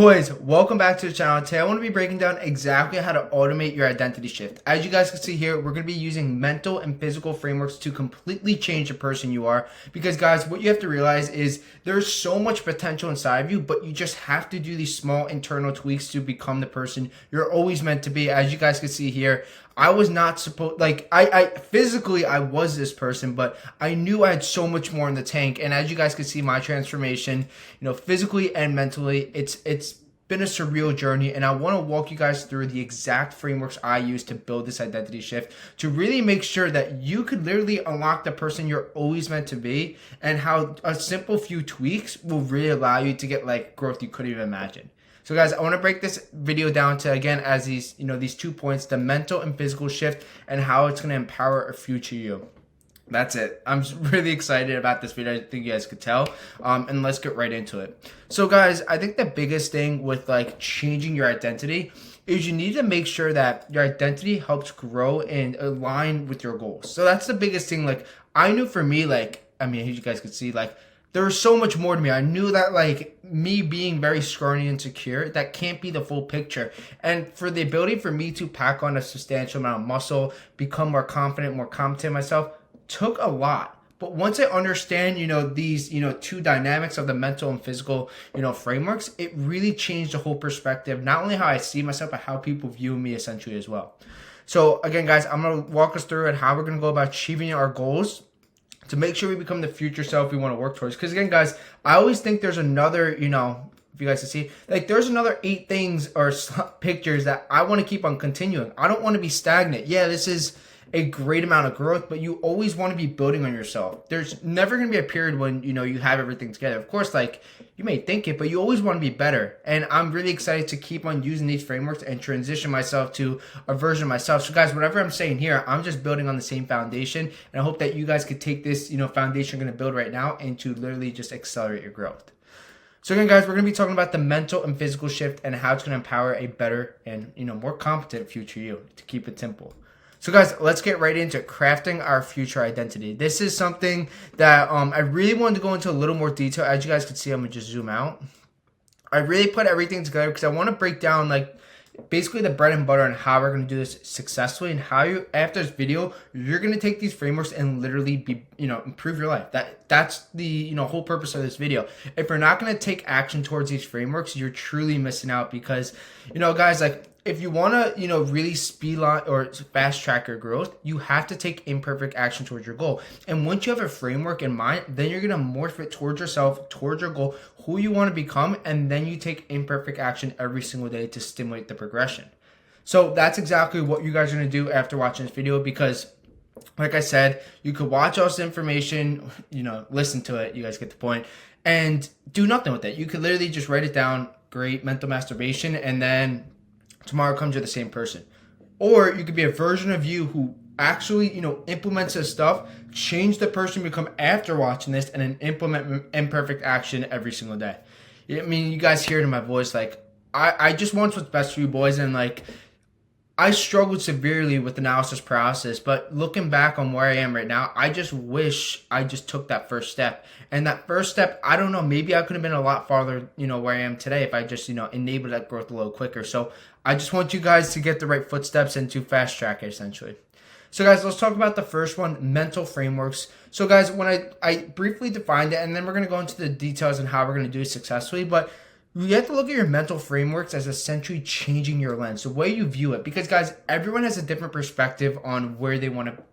Boys, welcome back to the channel. Today I want to be breaking down exactly how to automate your identity shift. As you guys can see here, we're going to be using mental and physical frameworks to completely change the person you are. Because guys, what you have to realize is there's so much potential inside of you, but you just have to do these small internal tweaks to become the person you're always meant to be. As you guys can see here, I was not supposed, like, I physically I was this person, but I knew I had so much more in the tank. And as you guys can see, my transformation, physically and mentally, it's been a surreal journey. And I want to walk you guys through the exact frameworks I use to build this identity shift to really make sure that you could literally unlock the person you're always meant to be, and how a simple few tweaks will really allow you to get like growth you couldn't even imagine. So guys, I want to break this video down to, again, as these 2 points, the mental and physical shift and how it's going to empower a future you. That's it. I'm really excited about this video. I think you guys could tell. And let's get right into it. So guys, I think the biggest thing with like changing your identity is you need to make sure that your identity helps grow and align with your goals. So that's the biggest thing. Like, I knew for me, like, I mean, as you guys could see, like, there was so much more to me. I knew that like me being very scrawny and insecure, that can't be the full picture. And for the ability for me to pack on a substantial amount of muscle, become more confident, more competent in myself, took a lot. But once I understand, these, two dynamics of the mental and physical, frameworks, it really changed the whole perspective, not only how I see myself, but how people view me essentially as well. So again, guys, I'm going to walk us through it, how we're going to go about achieving our goals to make sure we become the future self we want to work towards. Because again, guys, I always think there's another, if you guys can see, like there's another 8 things or pictures that I want to keep on continuing. I don't want to be stagnant. Yeah, this is a great amount of growth, but you always want to be building on yourself. There's never going to be a period when, you have everything together. Of course, like you may think it, but you always want to be better. And I'm really excited to keep on using these frameworks and transition myself to a version of myself. So guys, whatever I'm saying here, I'm just building on the same foundation. And I hope that you guys could take this, foundation you're going to build right now and to literally just accelerate your growth. So again, guys, we're going to be talking about the mental and physical shift and how it's going to empower a better and, more competent future you, to keep it simple. So guys, let's get right into crafting our future identity. This is something that I really wanted to go into a little more detail. As you guys can see, I'm going to just zoom out. I really put everything together because I want to break down like basically the bread and butter on how we're going to do this successfully, and how you, after this video, you're going to take these frameworks and literally be, improve your life. That's the, whole purpose of this video. If you're not going to take action towards these frameworks, you're truly missing out because, guys, like, if you want to, really speed or fast track your growth, you have to take imperfect action towards your goal. And once you have a framework in mind, then you're going to morph it towards yourself, towards your goal, who you want to become, and then you take imperfect action every single day to stimulate the progression. So that's exactly what you guys are going to do after watching this video, because like I said, you could watch all this information, listen to it, you guys get the point, and do nothing with it. You could literally just write it down, great mental masturbation, and then tomorrow comes you're the same person. Or you could be a version of you who actually, implements this stuff, change the person you become after watching this, and then implement imperfect action every single day. I mean, you guys hear it in my voice, like, I just want what's best for you, boys, and like, I struggled severely with analysis paralysis, but looking back on where I am right now, I just wish I just took that first step. And that first step, I don't know, maybe I could have been a lot farther, where I am today if I just, enabled that growth a little quicker. So I just want you guys to get the right footsteps and to fast track it, essentially. So guys, let's talk about the first one, mental frameworks. So guys, when I briefly defined it, and then we're going to go into the details on how we're going to do it successfully, but you have to look at your mental frameworks as essentially changing your lens, the way you view it. Because guys, everyone has a different perspective on where they want to,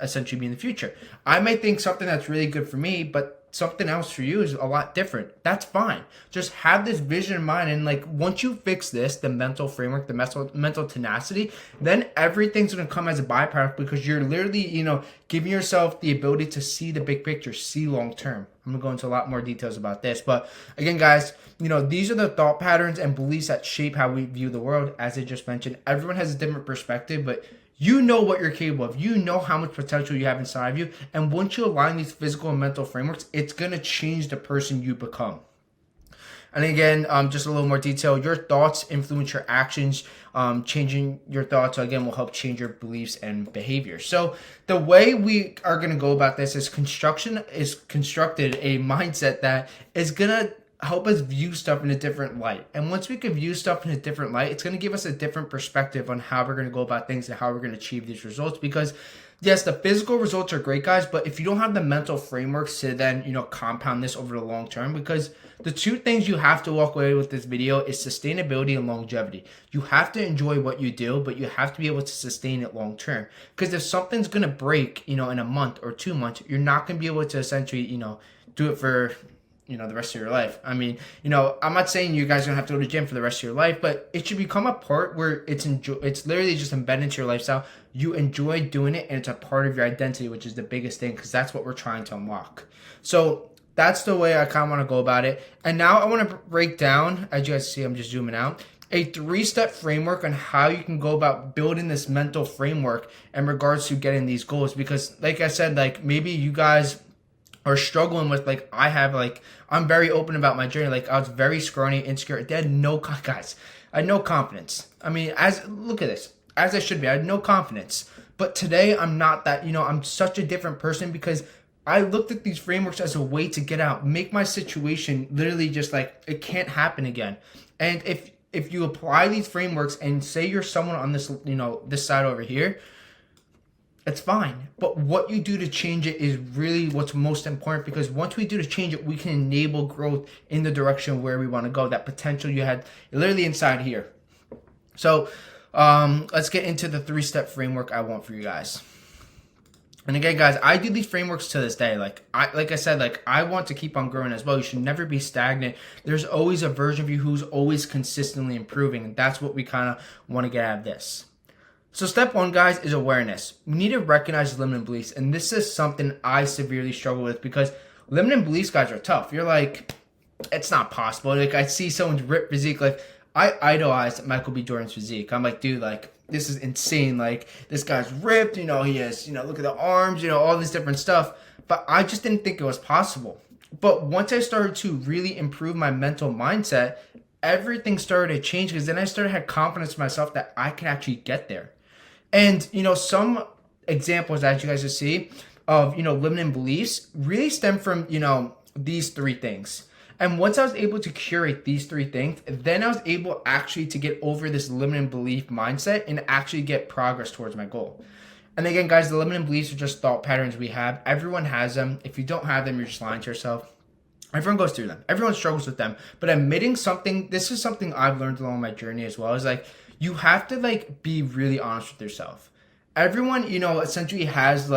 essentially be in the future. I might think something that's really good for me, but something else for you is a lot different. That's fine. Just have this vision in mind. And like, once you fix this, the mental framework, the mental tenacity, then everything's going to come as a byproduct, because you're literally, giving yourself the ability to see the big picture, see long term. I'm going to go into a lot more details about this. But again, guys, these are the thought patterns and beliefs that shape how we view the world. As I just mentioned, everyone has a different perspective, but you know what you're capable of. You know how much potential you have inside of you. And once you align these physical and mental frameworks, it's going to change the person you become. And again, just a little more detail. Your thoughts influence your actions. Changing your thoughts, again, will help change your beliefs and behavior. So the way we are going to go about this is constructed a mindset that is going to help us view stuff in a different light. And once we can view stuff in a different light, it's going to give us a different perspective on how we're going to go about things and how we're going to achieve these results. Because yes, the physical results are great, guys, but if you don't have the mental frameworks to then, compound this over the long term, because the two things you have to walk away with this video is sustainability and longevity. You have to enjoy what you do, but you have to be able to sustain it long term. Because if something's going to break, in a month or 2 months, you're not going to be able to essentially, do it for the rest of your life. I mean, I'm not saying you guys are gonna have to go to the gym for the rest of your life, but it should become a part where it's literally just embedded into your lifestyle. You enjoy doing it, and it's a part of your identity, which is the biggest thing, because that's what we're trying to unlock. So that's the way I kind of want to go about it. And now I want to break down, as you guys see, I'm just zooming out, a 3-step framework on how you can go about building this mental framework in regards to getting these goals. Because like I said, like maybe you guys are struggling with, like I have, like I'm very open about my journey. Like I was very scrawny, insecure. I had no confidence. I mean, look at this, as I should be. I had no confidence. But today I'm not that. I'm such a different person because I looked at these frameworks as a way to get out, make my situation literally just like it can't happen again. And if you apply these frameworks and say you're someone on this, this side over here, it's fine. But what you do to change it is really what's most important, because once we do to change it, we can enable growth in the direction where we want to go. That potential you had literally inside here. So let's get into the 3-step framework I want for you guys. And again, guys, I do these frameworks to this day. Like I said, I want to keep on growing as well. You should never be stagnant. There's always a version of you who's always consistently improving. And that's what we kind of want to get out of this. So step 1, guys, is awareness. We need to recognize limiting beliefs. And this is something I severely struggle with, because limiting beliefs, guys, are tough. You're like, it's not possible. Like I see someone's ripped physique. Like I idolized Michael B. Jordan's physique. I'm like, dude, like this is insane. Like this guy's ripped, he has, look at the arms, all this different stuff. But I just didn't think it was possible. But once I started to really improve my mental mindset, everything started to change, because then I started to have confidence in myself that I can actually get there. And, some examples that you guys will see of, limiting beliefs really stem from, these 3 things. And once I was able to curate these 3 things, then I was able actually to get over this limiting belief mindset and actually get progress towards my goal. And again, guys, the limiting beliefs are just thought patterns we have. Everyone has them. If you don't have them, you're just lying to yourself. Everyone goes through them. Everyone struggles with them. But admitting something, this is something I've learned along my journey as well, is like, you have to be really honest with yourself. Everyone, essentially has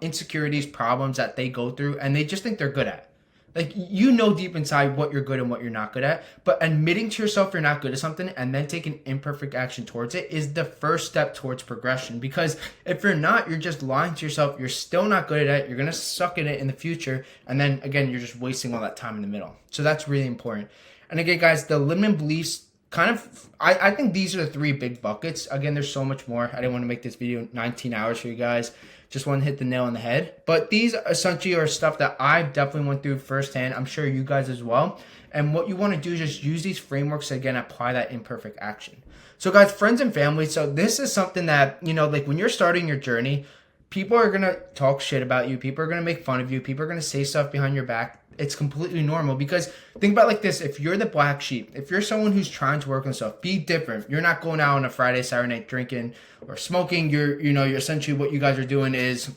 insecurities, problems that they go through, and they just think they're good at. Like, deep inside what you're good and what you're not good at, but admitting to yourself you're not good at something and then taking imperfect action towards it is the first step towards progression. Because if you're not, you're just lying to yourself. You're still not good at it. You're going to suck at it in the future. And then again, you're just wasting all that time in the middle. So that's really important. And again, guys, the limiting beliefs, I think these are the 3 big buckets. Again, there's so much more. I didn't want to make this video 19 hours for you guys. Just want to hit the nail on the head. But these essentially are stuff that I definitely went through firsthand. I'm sure you guys as well. And what you want to do is just use these frameworks to, again, apply that imperfect action. So guys, friends and family, so this is something that, when you're starting your journey, people are going to talk shit about you. People are going to make fun of you. People are going to say stuff behind your back. It's completely normal, because think about it like this. If you're the black sheep, if you're someone who's trying to work on stuff, be different. You're not going out on a Friday, Saturday night drinking or smoking. You're essentially what you guys are doing is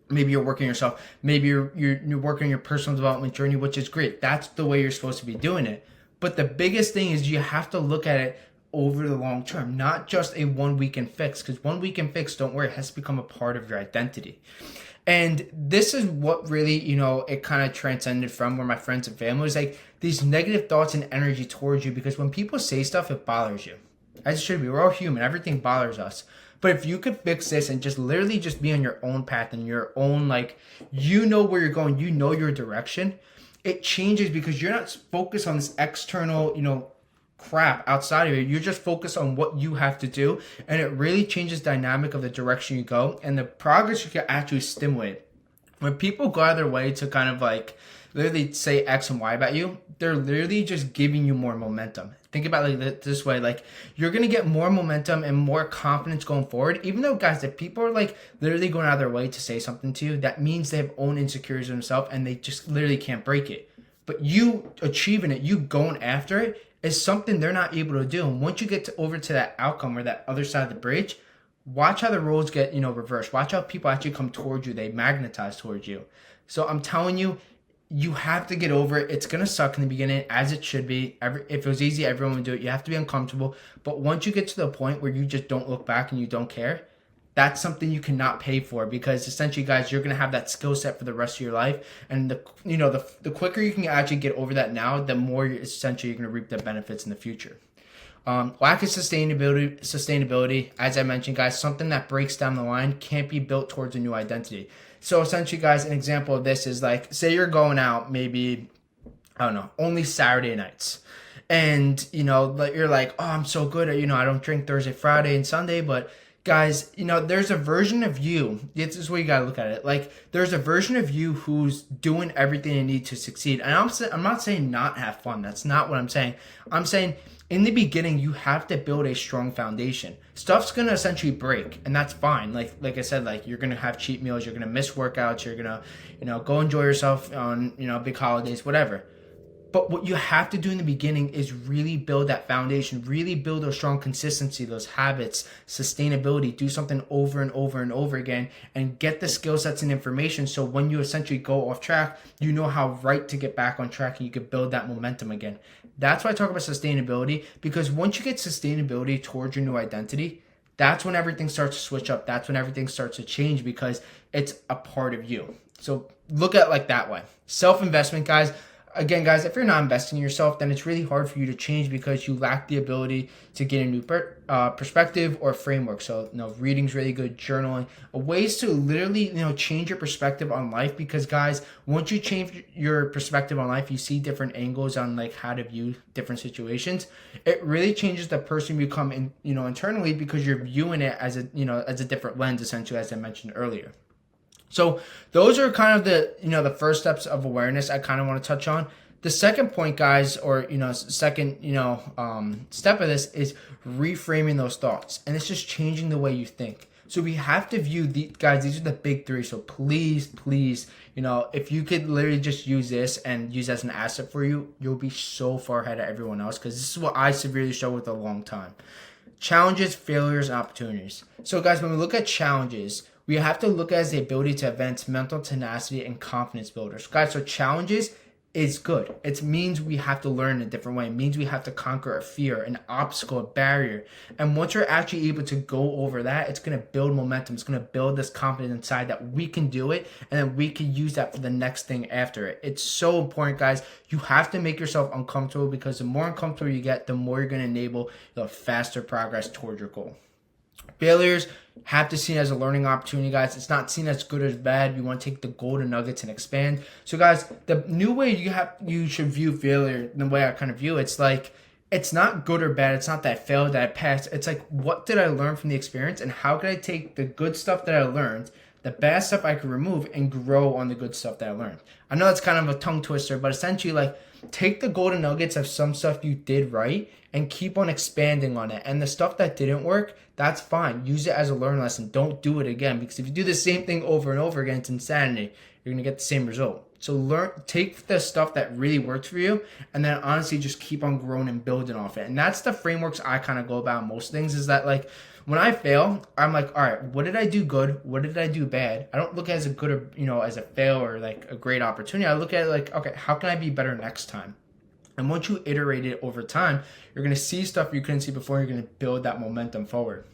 maybe you're working yourself. Maybe you're working on your personal development journey, which is great. That's the way you're supposed to be doing it. But the biggest thing is you have to look at it over the long term, not just a 1 weekend fix, because 1 weekend fix, don't worry, it has to become a part of your identity. And this is what really, it kind of transcended from where my friends and family was like these negative thoughts and energy towards you, because when people say stuff, it bothers you. As it should be. We're all human. Everything bothers us. But if you could fix this and just literally just be on your own path and your own, where you're going, your direction, it changes, because you're not focused on this external, crap outside of you. You're just focused on what you have to do, and it really changes the dynamic of the direction you go and the progress you can actually stimulate. When people go out of their way to kind of literally say X and Y about you, they're literally just giving you more momentum. Think about it this way, you're going to get more momentum and more confidence going forward. Even though, guys, if people are literally going out of their way to say something to you, that means they have own insecurities in themselves and they just literally can't break it. but you achieving it, you going after it, is something they're not able to do. And once you get over to that outcome or that other side of the bridge, watch how the roles get, reversed. Watch how people actually come towards you. They magnetize towards you. So I'm telling you, you have to get over it. It's going to suck in the beginning, as it should be. If it was easy, everyone would do it. You have to be uncomfortable. But once you get to the point where you just don't look back and you don't care, that's something you cannot pay for, because essentially, guys, you're going to have that skill set for the rest of your life. And the quicker you can actually get over that now, the more essentially you're going to reap the benefits in the future. Lack of sustainability, as I mentioned, guys, something that breaks down the line can't be built towards a new identity. So essentially, guys, an example of this is like, say you're going out maybe, I don't know, only Saturday nights. And, you're like, oh, I'm so good at, I don't drink Thursday, Friday, and Sunday, but guys, there's a version of you. This is where you gotta look at it. Like, there's a version of you who's doing everything you need to succeed. And I'm not saying not have fun. That's not what I'm saying. I'm saying in the beginning, you have to build a strong foundation. Stuff's gonna essentially break, and that's fine. Like I said, like, you're gonna have cheat meals, you're gonna miss workouts, you're gonna, go enjoy yourself on, big holidays, whatever. But what you have to do in the beginning is really build that foundation, really build a strong consistency, those habits, sustainability, do something over and over and over again, and get the skill sets and information. So when you essentially go off track, you know how right to get back on track, and you can build that momentum again. That's why I talk about sustainability, because once you get sustainability towards your new identity, that's when everything starts to switch up. That's when everything starts to change, because it's a part of you. So look at it like that way. Self-investment, guys. Again, guys, if you're not investing in yourself, then it's really hard for you to change, because you lack the ability to get a new perspective or framework. So, reading's really good, journaling, ways to literally, change your perspective on life. Because, guys, once you change your perspective on life, you see different angles on like how to view different situations. It really changes the person you become, internally, because you're viewing it as a different lens, essentially, as I mentioned earlier. So those are kind of the first steps of awareness I kind of want to touch on. The second point, guys, or, second, step of this is reframing those thoughts. And it's just changing the way you think. So we have to view guys, these are the big three. So please, if you could literally just use this and use as an asset for you, you'll be so far ahead of everyone else. Because this is what I severely struggled with a long time. Challenges, failures, and opportunities. So guys, when we look at challenges, we have to look at as the ability to advance mental tenacity and confidence builders. Guys, so challenges is good. It means we have to learn in a different way. It means we have to conquer a fear, an obstacle, a barrier. And once you're actually able to go over that, it's going to build momentum. It's going to build this confidence inside that we can do it, and then we can use that for the next thing after it. It's so important, guys. You have to make yourself uncomfortable, because the more uncomfortable you get, the more you're going to enable the faster progress towards your goal. Failures have to be seen as a learning opportunity, guys. It's not seen as good or bad. You want to take the golden nuggets and expand. So, guys, the new way you should view failure, the way I kind of view it's like, it's not good or bad. It's not that I failed, that I passed. It's like, what did I learn from the experience, and how could I take the good stuff that I learned, the bad stuff I could remove, and grow on the good stuff that I learned. I know that's kind of a tongue twister, but essentially, like, take the golden nuggets of some stuff you did right and keep on expanding on it. And the stuff that didn't work, that's fine. Use it as a learning lesson. Don't do it again, because if you do the same thing over and over again, it's insanity. You're going to get the same result. So take the stuff that really worked for you, and then honestly just keep on growing and building off it. And that's the frameworks I kind of go about most things, is that, like, when I fail, I'm like, all right, what did I do good? What did I do bad? I don't look at it as a good or, as a fail or like a great opportunity. I look at it like, okay, how can I be better next time? And once you iterate it over time, you're going to see stuff you couldn't see before. You're going to build that momentum forward.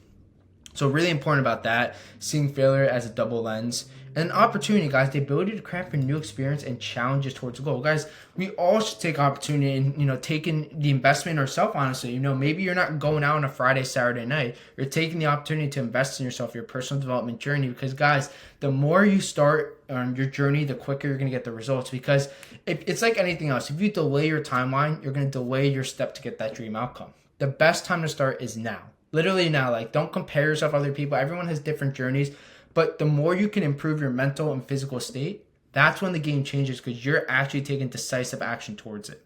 So really important about that, seeing failure as a double lens. And an opportunity, guys, the ability to craft a new experience and challenges towards a goal. Guys, we all should take opportunity and, taking the investment in ourselves, honestly. Maybe you're not going out on a Friday, Saturday night. You're taking the opportunity to invest in yourself, your personal development journey. Because, guys, the more you start on your journey, the quicker you're going to get the results. Because it's like anything else. If you delay your timeline, you're going to delay your step to get that dream outcome. The best time to start is now. Literally now. Like, don't compare yourself to other people. Everyone has different journeys. But the more you can improve your mental and physical state, that's when the game changes, because you're actually taking decisive action towards it.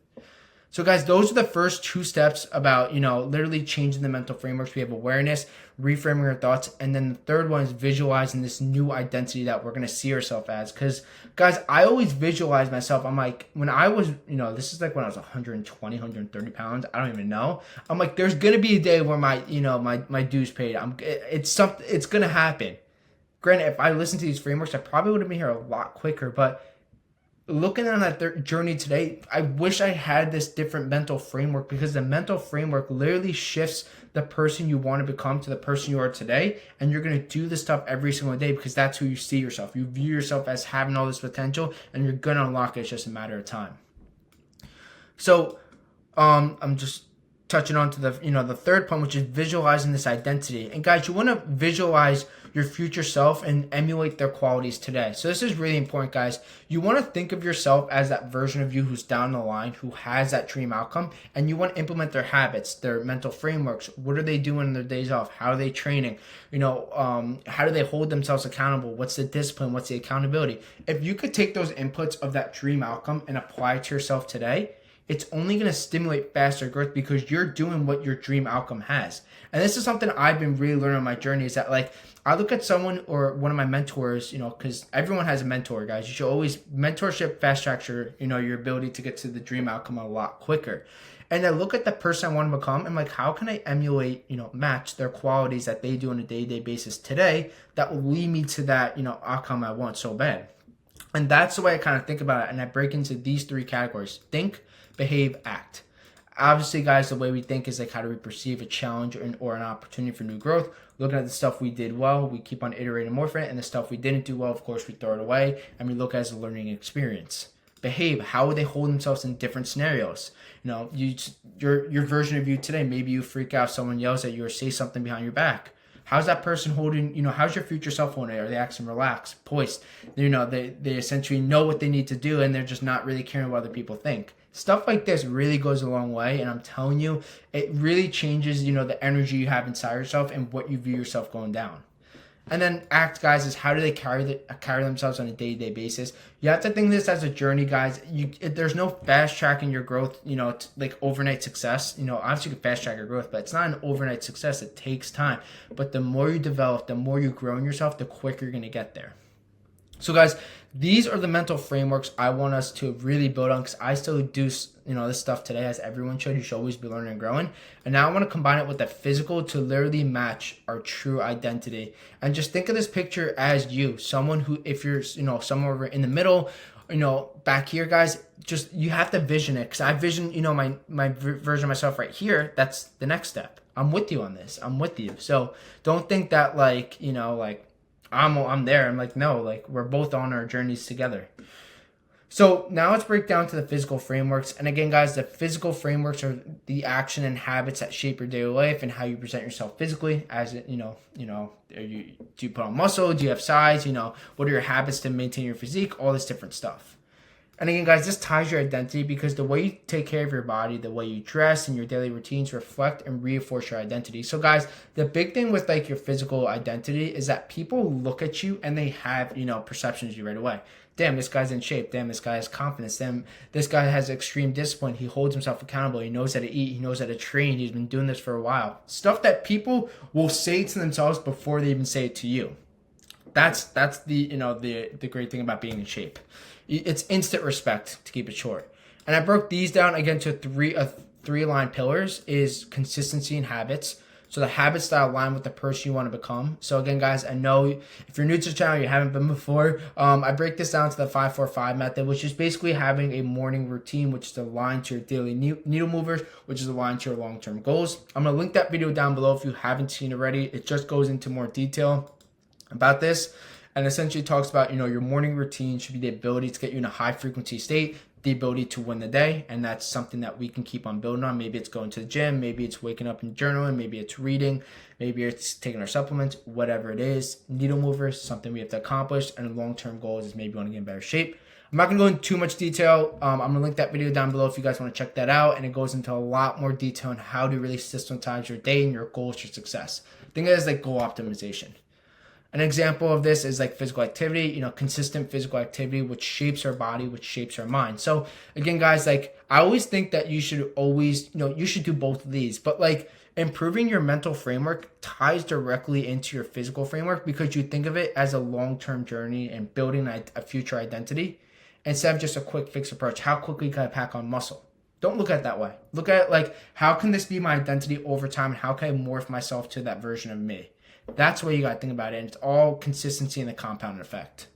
So guys, those are the first two steps about, literally changing the mental frameworks. We have awareness, reframing our thoughts, and then the third one is visualizing this new identity that we're going to see ourselves as. Because guys, I always visualize myself. I'm like, when I was, this is like when I was 120, 130 pounds. I don't even know. I'm like, there's going to be a day where my dues paid. It's going to happen. Granted, if I listened to these frameworks, I probably would have been here a lot quicker, but looking on that journey today, I wish I had this different mental framework, because the mental framework literally shifts the person you want to become to the person you are today. And you're going to do this stuff every single day because that's who you see yourself. You view yourself as having all this potential, and you're going to unlock it. It's just a matter of time. So I'm just touching on to the third point, which is visualizing this identity. And guys, you want to visualize your future self and emulate their qualities today. So this is really important, guys. You want to think of yourself as that version of you who's down the line, who has that dream outcome, and you want to implement their habits, their mental frameworks. What are they doing in their days off? How are they training? How do they hold themselves accountable? What's the discipline? What's the accountability? If you could take those inputs of that dream outcome and apply it to yourself today, it's only going to stimulate faster growth because you're doing what your dream outcome has. And this is something I've been really learning on my journey, is that like, I look at someone or one of my mentors, because everyone has a mentor, guys. You should always, mentorship fast tracks your ability to get to the dream outcome a lot quicker. And I look at the person I want to become, and like, how can I emulate, match their qualities that they do on a day-to-day basis today that will lead me to that, outcome I want so bad. And that's the way I kind of think about it. And I break into these three categories: think, behave, act. Obviously, guys, the way we think is like, how do we perceive a challenge or an opportunity for new growth? Looking at the stuff we did well, we keep on iterating more from it, and the stuff we didn't do well, of course, we throw it away, and we look at it as a learning experience. Behave, how would they hold themselves in different scenarios? Your version of you today, maybe you freak out, someone yells at you or say something behind your back. How's that person holding, how's your future self holding? Are they acting relaxed, poised? They essentially know what they need to do, and they're just not really caring what other people think. Stuff like this really goes a long way, and I'm telling you, it really changes, the energy you have inside yourself and what you view yourself going down. And then act, guys, is how do they carry themselves on a day-to-day basis. You have to think of this as a journey, guys. There's no fast tracking your growth, like overnight success. Obviously you can fast track your growth, but it's not an overnight success. It takes time. But the more you develop, the more you grow in yourself, the quicker you're going to get there. So guys, these are the mental frameworks I want us to really build on, because I still do, this stuff today, as everyone should. You should always be learning and growing. And now I want to combine it with the physical to literally match our true identity. And just think of this picture as you, someone who, if you're, somewhere over in the middle, back here, guys, just, you have to vision it. Because I vision, my version of myself right here. That's the next step. I'm with you on this. I'm with you. So don't think that I'm there. I'm like, no, like, we're both on our journeys together. So now let's break down to the physical frameworks. And again, guys, the physical frameworks are the action and habits that shape your daily life and how you present yourself physically. As it, do you put on muscle? Do you have size? What are your habits to maintain your physique? All this different stuff. And again, guys, this ties your identity, because the way you take care of your body, the way you dress, and your daily routines reflect and reinforce your identity. So guys, the big thing with like your physical identity is that people look at you and they have, perceptions of you right away. Damn, this guy's in shape. Damn, this guy has confidence. Damn, this guy has extreme discipline. He holds himself accountable. He knows how to eat. He knows how to train. He's been doing this for a while. Stuff that people will say to themselves before they even say it to you. That's the great thing about being in shape. It's instant respect, to keep it short. And I broke these down again to three line pillars: is consistency and habits. So the habits that align with the person you want to become. So again, guys, I know if you're new to the channel, you haven't been before, I break this down to the 5-4-5 method, which is basically having a morning routine, which is aligned to your daily needle movers, which is aligned to your long-term goals. I'm going to link that video down below if you haven't seen it already. It just goes into more detail about this, and essentially talks about, your morning routine should be the ability to get you in a high frequency state, the ability to win the day. And that's something that we can keep on building on. Maybe it's going to the gym, maybe it's waking up and journaling, maybe it's reading, maybe it's taking our supplements, whatever it is. Needle movers, something we have to accomplish, and long-term goals is maybe you want to get in better shape. I'm not going to go into too much detail. I'm going to link that video down below if you guys want to check that out. And it goes into a lot more detail on how to really systematize your day and your goals for success. Think of it as like goal optimization. An example of this is like physical activity, consistent physical activity, which shapes our body, which shapes our mind. So again, guys, like I always think that you should always, you should do both of these, but like improving your mental framework ties directly into your physical framework because you think of it as a long-term journey and building a future identity instead of just a quick fix approach. How quickly can I pack on muscle? Don't look at it that way. Look at it like, how can this be my identity over time? And how can I morph myself to that version of me? That's the way you got to think about it. And it's all consistency and the compound effect.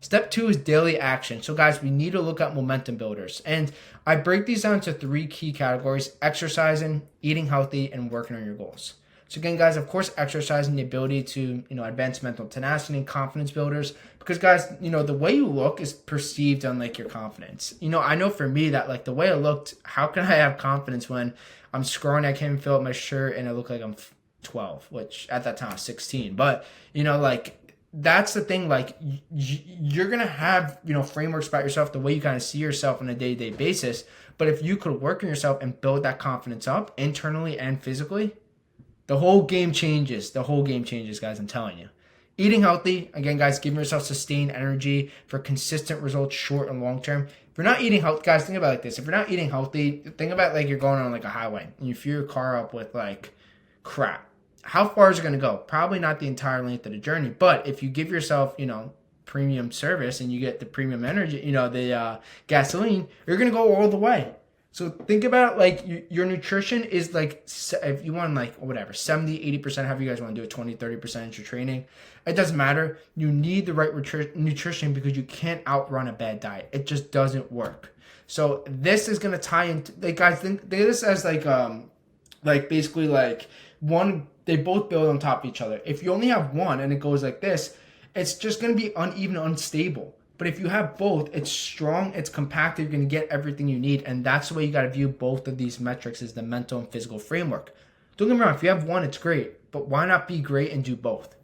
Step 2 is daily action. So guys, we need to look at momentum builders. And I break these down into 3 key categories: exercising, eating healthy, and working on your goals. So again, guys, of course, exercising, the ability to, advance mental tenacity and confidence builders. Because guys, the way you look is perceived on like your confidence. I know for me that like the way I looked, how can I have confidence when I'm scrolling, I can't even fill up my shirt and I look like I'm 12, which at that time I was 16. But, like that's the thing, like you're going to have, frameworks about yourself, the way you kind of see yourself on a day-to-day basis. But if you could work on yourself and build that confidence up internally and physically, the whole game changes. The whole game changes, guys, I'm telling you. Eating healthy, again, guys, giving yourself sustained energy for consistent results, short and long term. If you're not eating healthy, guys, think about it like this. If you're not eating healthy, think about like you're going on like a highway and you fill your car up with like crap. How far is it going to go? Probably not the entire length of the journey. But if you give yourself, premium service and you get the premium energy, the gasoline, you're going to go all the way. So think about like your nutrition is like, if you want like whatever, 70, 80%, however you guys want to do it, 20, 30% is your training. It doesn't matter. You need the right nutrition because you can't outrun a bad diet. It just doesn't work. So this is going to tie into, like guys, think of this as like basically like one, they both build on top of each other. If you only have one and it goes like this, it's just going to be uneven, unstable. But if you have both, it's strong, it's compact, you're going to get everything you need. And that's the way you got to view both of these metrics, is the mental and physical framework. Don't get me wrong, if you have one, it's great. But why not be great and do both?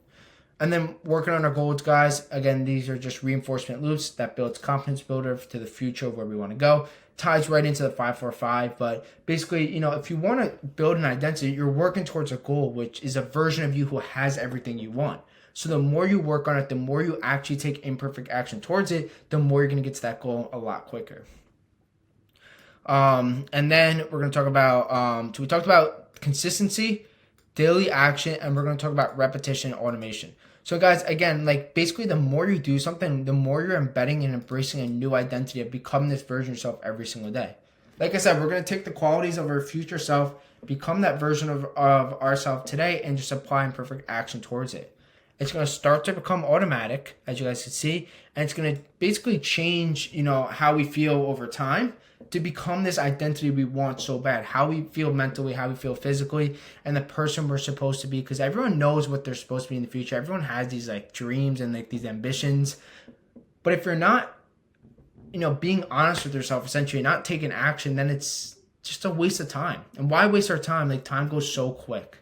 And then working on our goals, guys. Again, these are just reinforcement loops that builds confidence builder to the future of where we want to go. Ties right into the 5-4-5. But basically, if you want to build an identity, you're working towards a goal, which is a version of you who has everything you want. So the more you work on it, the more you actually take imperfect action towards it, the more you're going to get to that goal a lot quicker. And then we're going to talk about, so we talked about consistency, daily action, and we're going to talk about repetition and automation. So guys, again, like basically the more you do something, the more you're embedding and embracing a new identity of becoming this version of yourself every single day. Like I said, we're going to take the qualities of our future self, become that version of ourselves today, and just apply imperfect action towards it. It's going to start to become automatic, as you guys can see, and it's going to basically change, how we feel over time to become this identity we want so bad, how we feel mentally, how we feel physically, and the person we're supposed to be, because everyone knows what they're supposed to be in the future. Everyone has these like dreams and like these ambitions. But if you're not, being honest with yourself, essentially not taking action, then it's just a waste of time. And why waste our time? Like time goes so quick.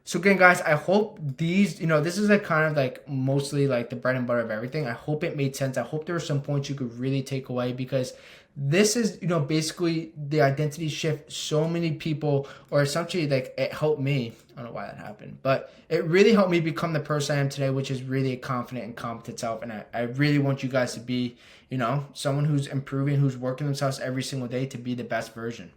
So again, guys, I hope these, this is like kind of like mostly like the bread and butter of everything. I hope it made sense. I hope there were some points you could really take away, because this is, basically the identity shift so many people, or essentially like it helped me. I don't know why that happened, but it really helped me become the person I am today, which is really a confident and competent self. And I really want you guys to be, someone who's improving, who's working themselves every single day to be the best version.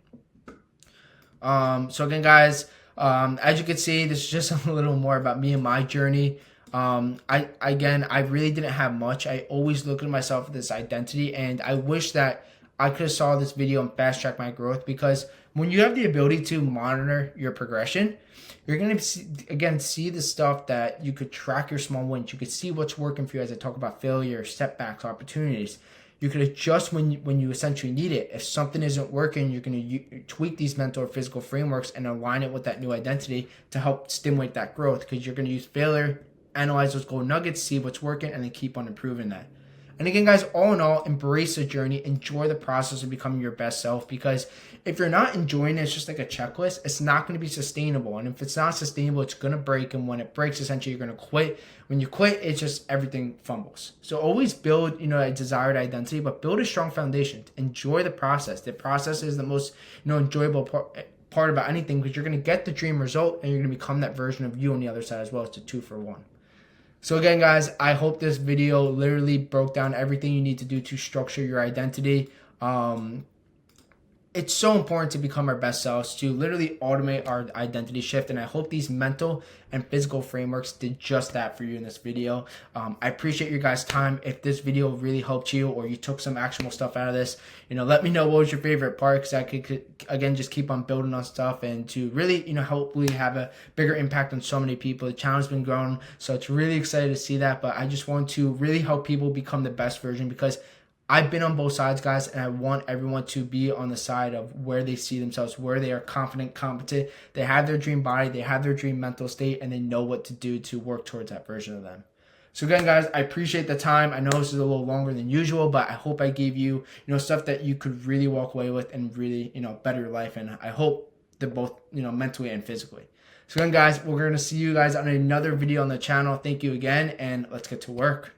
So again, guys, as you can see, this is just a little more about me and my journey. I really didn't have much. I always look at myself with this identity, and I wish that I could have saw this video and fast track my growth, because when you have the ability to monitor your progression, you're going to see the stuff that you could track your small wins. You could see what's working for you, as I talk about failure, setbacks, opportunities. You could adjust when you essentially need it. If something isn't working, you're going to tweak these mental or physical frameworks and align it with that new identity to help stimulate that growth, because you're going to use failure, analyze those gold nuggets, see what's working, and then keep on improving that. And again, guys, all in all, embrace the journey, enjoy the process of becoming your best self, because if you're not enjoying it, it's just like a checklist, it's not going to be sustainable. And if it's not sustainable, it's going to break. And when it breaks, essentially, you're going to quit. When you quit, it's just everything fumbles. So always build, a desired identity, but build a strong foundation. Enjoy the process. The process is the most, enjoyable part about anything, because you're going to get the dream result and you're going to become that version of you on the other side as well. It's a 2-for-1. So again, guys, I hope this video literally broke down everything you need to do to structure your identity. It's so important to become our best selves, to literally automate our identity shift. And I hope these mental and physical frameworks did just that for you in this video. I appreciate your guys' time. If this video really helped you or you took some actionable stuff out of this, let me know what was your favorite part, because I could, again, just keep on building on stuff and to really, hopefully have a bigger impact on so many people. The channel's been growing, so it's really excited to see that. But I just want to really help people become the best version, because I've been on both sides, guys, and I want everyone to be on the side of where they see themselves, where they are confident, competent, they have their dream body, they have their dream mental state, and they know what to do to work towards that version of them. So again, guys, I appreciate the time. I know this is a little longer than usual, but I hope I gave you, stuff that you could really walk away with and really, better your life. And I hope that both, mentally and physically. So again, guys, we're going to see you guys on another video on the channel. Thank you again, and let's get to work.